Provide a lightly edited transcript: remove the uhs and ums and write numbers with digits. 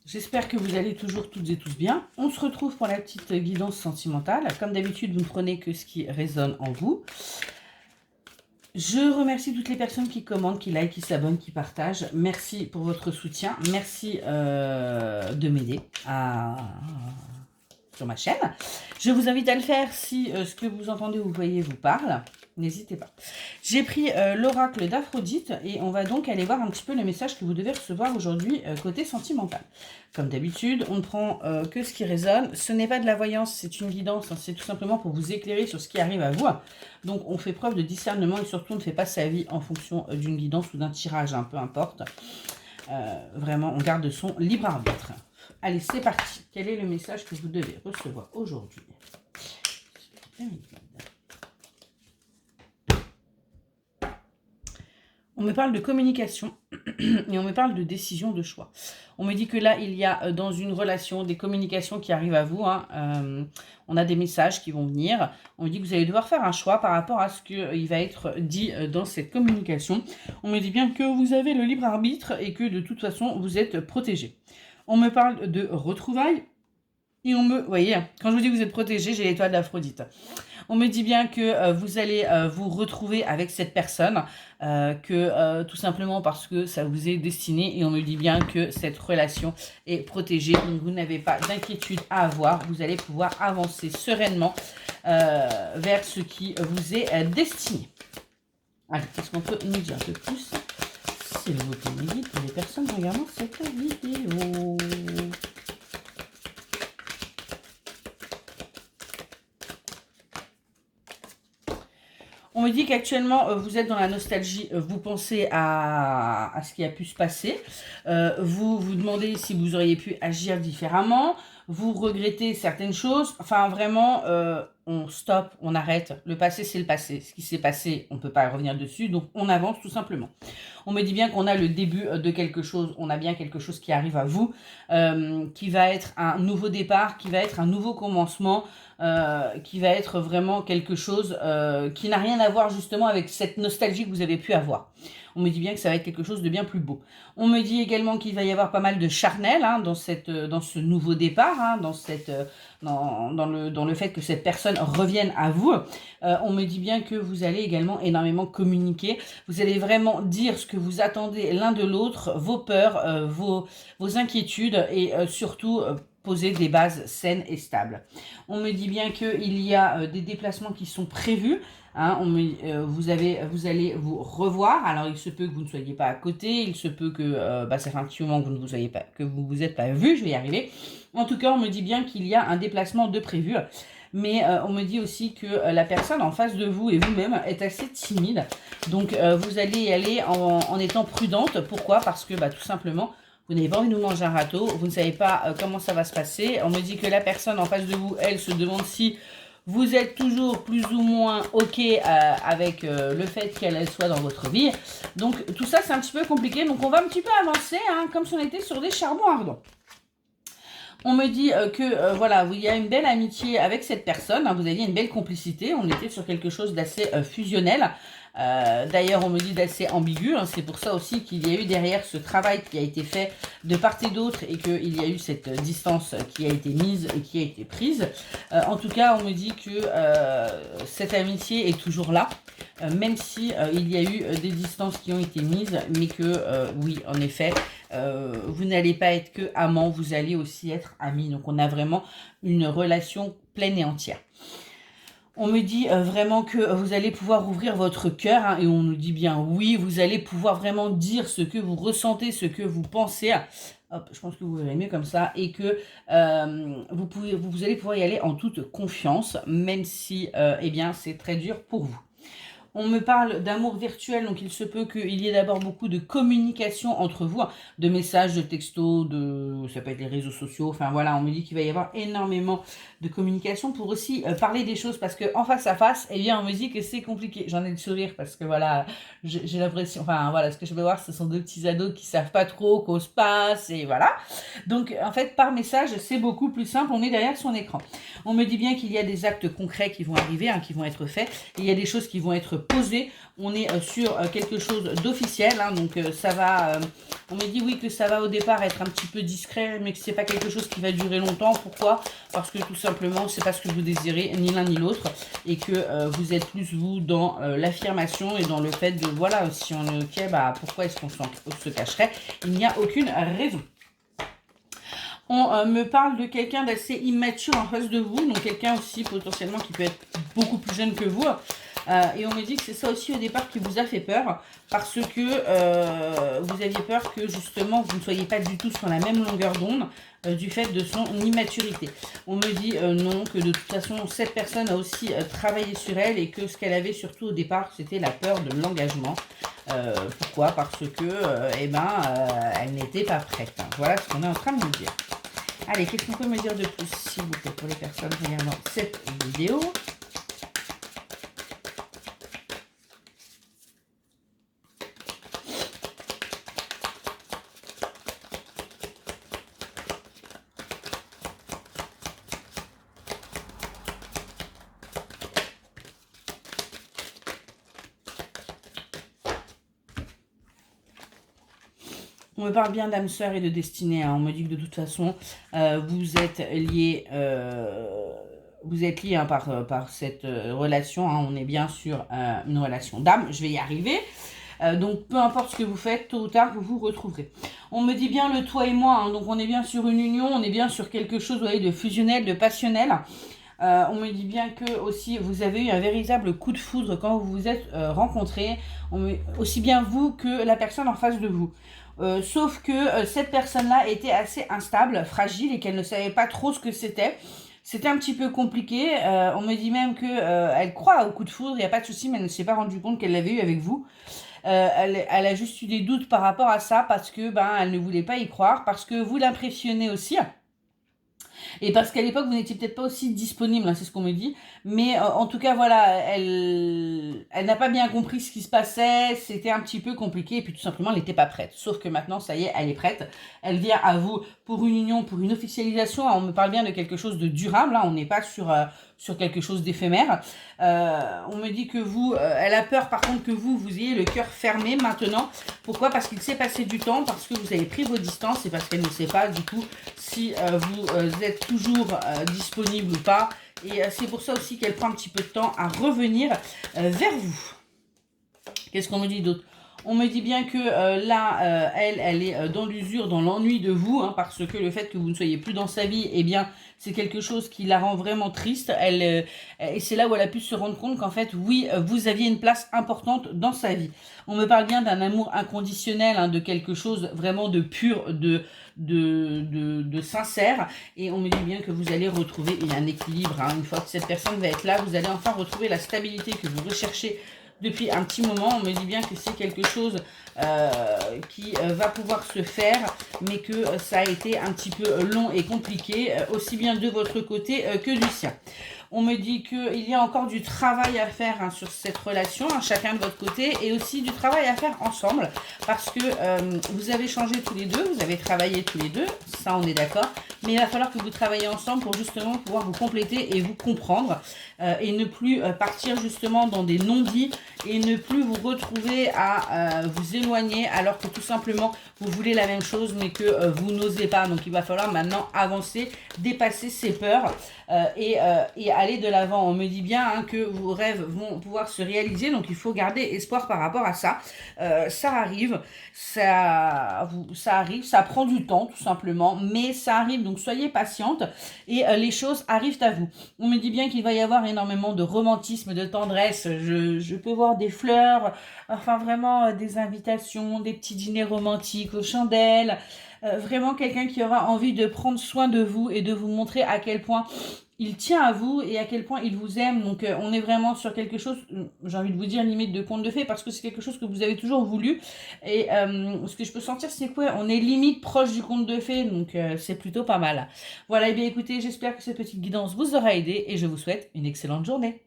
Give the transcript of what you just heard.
J'espère que vous allez toujours toutes et tous bien. On se retrouve pour la petite guidance sentimentale. Comme d'habitude, vous ne prenez que ce qui résonne en vous. Je remercie toutes les personnes qui commentent, qui like, qui s'abonnent, qui partagent. Merci pour votre soutien. Merci de m'aider sur ma chaîne. Je vous invite à le faire si ce que vous entendez ou vous voyez vous parle. N'hésitez pas. J'ai pris l'oracle d'Aphrodite et on va donc aller voir un petit peu le message que vous devez recevoir aujourd'hui côté sentimental. Comme d'habitude, on ne prend que ce qui résonne. Ce n'est pas de la voyance, c'est une guidance. Hein, c'est tout simplement pour vous éclairer sur ce qui arrive à vous. Donc on fait preuve de discernement et surtout on ne fait pas sa vie en fonction d'une guidance ou d'un tirage, hein, peu importe. Vraiment, on garde son libre arbitre. Allez, c'est parti. Quel est le message que vous devez recevoir aujourd'hui? On me parle de communication et on me parle de décision, de choix. On me dit que là, il y a dans une relation des communications qui arrivent à vous. Hein. On a des messages qui vont venir. On me dit que vous allez devoir faire un choix par rapport à ce qu'il va être dit dans cette communication. On me dit bien que vous avez le libre arbitre et que de toute façon, vous êtes protégé. On me parle de retrouvailles. Et vous voyez, quand je vous dis que vous êtes protégé, j'ai l'étoile d'Aphrodite. On me dit bien que vous allez vous retrouver avec cette personne, tout simplement parce que ça vous est destiné. Et on me dit bien que cette relation est protégée. Donc vous n'avez pas d'inquiétude à avoir. Vous allez pouvoir avancer sereinement vers ce qui vous est destiné. Allez, qu'est-ce qu'on peut nous dire de plus? S'il vous plaît, mes guides, pour les personnes regardant cette vidéo. On me dit qu'actuellement, vous êtes dans la nostalgie, vous pensez à ce qui a pu se passer, vous vous demandez si vous auriez pu agir différemment, vous regrettez certaines choses, enfin vraiment, on stoppe, on arrête, le passé c'est le passé, ce qui s'est passé, on ne peut pas revenir dessus, donc on avance tout simplement. On me dit bien qu'on a le début de quelque chose, on a bien quelque chose qui arrive à vous, qui va être un nouveau départ, qui va être un nouveau commencement, qui va être vraiment quelque chose qui n'a rien à voir justement avec cette nostalgie que vous avez pu avoir. On me dit bien que ça va être quelque chose de bien plus beau. On me dit également qu'il va y avoir pas mal de charnel hein, dans ce nouveau départ, hein, dans le fait que cette personne revienne à vous. On me dit bien que vous allez également énormément communiquer. Vous allez vraiment dire ce que vous attendez l'un de l'autre, vos peurs, vos inquiétudes et surtout poser des bases saines et stables. On me dit bien qu'il y a des déplacements qui sont prévus. Hein, vous allez vous revoir. Alors il se peut que vous ne soyez pas à côté, il se peut que ça fait un petit moment que vous vous êtes pas vu. Je vais y arriver. En tout cas, on me dit bien qu'il y a un déplacement de prévu. Mais on me dit aussi que la personne en face de vous et vous-même est assez timide. Donc vous allez y aller en étant prudente. Pourquoi? Parce que tout simplement, vous n'avez pas envie de vous manger un râteau, vous ne savez pas comment ça va se passer. On me dit que la personne en face de vous, elle se demande si vous êtes toujours plus ou moins OK avec le fait qu'elle soit dans votre vie. Donc tout ça, c'est un petit peu compliqué. Donc on va un petit peu avancer, hein, comme si on était sur des charbons ardents. On me dit que voilà, il y a une belle amitié avec cette personne. Hein, vous aviez une belle complicité. On était sur quelque chose d'assez fusionnel. D'ailleurs, on me dit d'assez ambigu. Hein, c'est pour ça aussi qu'il y a eu derrière ce travail qui a été fait de part et d'autre et qu'il y a eu cette distance qui a été mise et qui a été prise. En tout cas, on me dit que cette amitié est toujours là. Même si il y a eu des distances qui ont été mises, mais que oui, en effet, vous n'allez pas être que amant, vous allez aussi être amis. Donc on a vraiment une relation pleine et entière. On me dit vraiment que vous allez pouvoir ouvrir votre cœur hein, et on nous dit bien oui, vous allez pouvoir vraiment dire ce que vous ressentez, ce que vous pensez. Hop, je pense que vous verrez mieux comme ça et que vous allez pouvoir y aller en toute confiance, même si eh bien c'est très dur pour vous. On me parle d'amour virtuel, donc il se peut qu'il y ait d'abord beaucoup de communication entre vous, hein, de messages, de textos, ça peut être les réseaux sociaux, enfin voilà, on me dit qu'il va y avoir énormément de communication pour aussi parler des choses, parce qu'en face à face, eh bien on me dit que c'est compliqué. J'en ai le sourire parce que voilà, j'ai l'impression, enfin voilà, ce que je vais voir, ce sont deux petits ados qui savent pas trop qu'on se passe, et voilà. Donc en fait, par message, c'est beaucoup plus simple, on est derrière son écran. On me dit bien qu'il y a des actes concrets qui vont arriver, hein, qui vont être faits, et il y a des choses qui vont être posé, on est sur quelque chose d'officiel, hein, donc ça va, on m'a dit oui que ça va au départ être un petit peu discret, mais que c'est pas quelque chose qui va durer longtemps. Pourquoi? Parce que tout simplement, c'est pas ce que vous désirez, ni l'un ni l'autre, et que vous êtes plus vous dans l'affirmation et dans le fait de, voilà, si on est ok, bah pourquoi est-ce qu'on se cacherait? Il n'y a aucune raison. On me parle de quelqu'un d'assez immature en face de vous, donc quelqu'un aussi potentiellement qui peut être beaucoup plus jeune que vous. Et on me dit que c'est ça aussi au départ qui vous a fait peur, parce que vous aviez peur que justement vous ne soyez pas du tout sur la même longueur d'onde du fait de son immaturité. On me dit non, que de toute façon cette personne a aussi travaillé sur elle et que ce qu'elle avait surtout au départ c'était la peur de l'engagement. Pourquoi? Parce que elle n'était pas prête. Voilà ce qu'on est en train de nous dire. Allez, qu'est-ce qu'on peut me dire de plus, s'il vous plaît, pour les personnes regardant cette vidéo? On me parle bien d'âme sœur et de destinée. Hein. On me dit que de toute façon, vous êtes liés, hein, par cette relation. Hein. On est bien sur une relation d'âme. Je vais y arriver. Donc, peu importe ce que vous faites, tôt ou tard, vous vous retrouverez. On me dit bien le toi et moi. Hein. Donc, on est bien sur une union. On est bien sur quelque chose, vous voyez, de fusionnel, de passionnel. On me dit bien que aussi vous avez eu un véritable coup de foudre quand vous vous êtes rencontrés, aussi bien vous que la personne en face de vous. Sauf que cette personne-là était assez instable, fragile et qu'elle ne savait pas trop ce que c'était. C'était un petit peu compliqué. On me dit même que elle croit au coup de foudre, il n'y a pas de souci, mais elle ne s'est pas rendu compte qu'elle l'avait eu avec vous. Elle a juste eu des doutes par rapport à ça parce que elle ne voulait pas y croire, parce que vous l'impressionnez aussi. Et parce qu'à l'époque, vous n'étiez peut-être pas aussi disponible, hein, c'est ce qu'on me dit. Mais en tout cas, voilà, elle n'a pas bien compris ce qui se passait. C'était un petit peu compliqué. Et puis tout simplement, elle n'était pas prête. Sauf que maintenant, ça y est, elle est prête. Elle vient à vous pour une union, pour une officialisation. On me parle bien de quelque chose de durable. Hein, on n'est pas sur quelque chose d'éphémère. On me dit que vous, elle a peur par contre que vous ayez le cœur fermé maintenant. Pourquoi? Parce qu'il s'est passé du temps, parce que vous avez pris vos distances et parce qu'elle ne sait pas du coup si vous êtes toujours disponible ou pas. Et c'est pour ça aussi qu'elle prend un petit peu de temps à revenir vers vous. Qu'est-ce qu'on me dit d'autre? On me dit bien que là, elle est dans l'usure, dans l'ennui de vous, hein, parce que le fait que vous ne soyez plus dans sa vie, eh bien, c'est quelque chose qui la rend vraiment triste. Et c'est là où elle a pu se rendre compte qu'en fait, oui, vous aviez une place importante dans sa vie. On me parle bien d'un amour inconditionnel, hein, de quelque chose vraiment de pur, de sincère. Et on me dit bien que vous allez retrouver un équilibre. Hein. Une fois que cette personne va être là, vous allez enfin retrouver la stabilité que vous recherchez depuis un petit moment. On me dit bien que c'est quelque chose qui va pouvoir se faire, mais que ça a été un petit peu long et compliqué, aussi bien de votre côté que du sien. On me dit qu'il y a encore du travail à faire, hein, sur cette relation, hein, chacun de votre côté, et aussi du travail à faire ensemble, parce que vous avez changé tous les deux, vous avez travaillé tous les deux, ça on est d'accord, mais il va falloir que vous travaillez ensemble pour justement pouvoir vous compléter et vous comprendre, et ne plus partir justement dans des non-dits, et ne plus vous retrouver à vous éloigner, alors que tout simplement vous voulez la même chose, mais que vous n'osez pas. Donc il va falloir maintenant avancer, dépasser ses peurs, et aller de l'avant. On me dit bien, hein, que vos rêves vont pouvoir se réaliser, donc il faut garder espoir par rapport à ça. Ça arrive, ça arrive, ça prend du temps tout simplement, mais ça arrive, donc soyez patiente et les choses arrivent à vous. On me dit bien qu'il va y avoir énormément de romantisme, de tendresse. Je peux voir des fleurs, enfin vraiment des invitations, des petits dîners romantiques aux chandelles. Vraiment quelqu'un qui aura envie de prendre soin de vous et de vous montrer à quel point il tient à vous et à quel point il vous aime. Donc on est vraiment sur quelque chose, j'ai envie de vous dire limite de conte de fées, parce que c'est quelque chose que vous avez toujours voulu. Et ce que je peux sentir, c'est quoi, on est limite proche du conte de fées, donc c'est plutôt pas mal. Voilà, et bien écoutez, j'espère que cette petite guidance vous aura aidé et je vous souhaite une excellente journée.